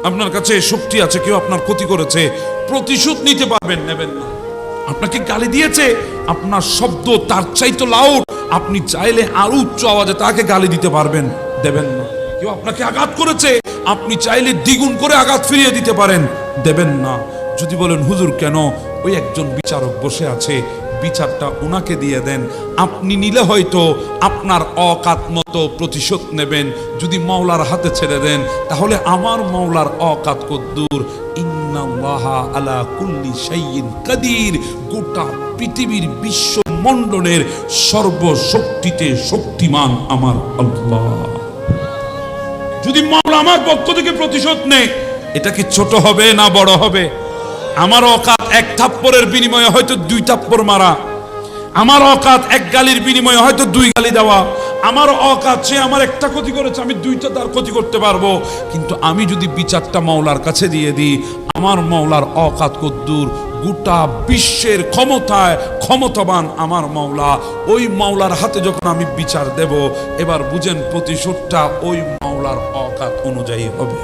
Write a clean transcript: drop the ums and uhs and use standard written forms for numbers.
আপনার কাছে শক্তি আছে, কেউ আপনার ক্ষতি করেছে, প্রতিশোধ নিতে পারবেন, নেবেন না। আপনাকে গালি দিয়েছে, আপনার শব্দ তার চাইতে লাউড, আপনি চাইলে আরো উচ্চ আওয়াজে তাকে গালি দিতে পারবেন, দেবেন না। কেউ আপনাকে আঘাত করেছে, আপনি চাইলে দ্বিগুণ করে আঘাত ফিরিয়ে দিতে পারেন, দেবেন না। যদি বলেন হুজুর কেন, ওই একজন বিচারক বসে আছে, বিচারটা ওনাকে দিয়ে দেন, আপনি নিলে হয়তো আপনার অকাত মতো প্রতিশোধ নেবেন। যদি মাওলার হাতে ছেড়ে দেন, তাহলে আমার মাওলার অকাত কদ্দুর। ইন্নাল্লাহা আলা কুল্লি শাইইন কাদির, গোটা পৃথিবীর বিশ্বমণ্ডলের সর্বশক্তিতে শক্তিমান আমার আল্লাহ। যদি মাওলা আমার পক্ষ থেকে প্রতিশোধ নেয়, এটা কি ছোট হবে না বড় হবে? আমার অকাত এক থাপ্পড়ের বিনিময়ে হয়তো 2 থাপ্পড় মারা, আমার অকাত এক গালির বিনিময়ে হয়তো 2 গালি দেওয়া, আমার অকাত সে আমার একটা ক্ষতি করেছে, আমি 2টা তার ক্ষতি করতে পারবো। কিন্তু আমি যদি বিচারটা মাওলার কাছে দিয়ে দিই, আমার মাওলার অকাত কদ্দুর, গোটা বিশ্বের ক্ষমতায় ক্ষমতাবান আমার মাওলা। ওই মাওলার হাতে যখন আমি বিচার দেব, এবার বুঝেন প্রতিশোধটা ওই মাওলার অকাত অনুযায়ী হবে।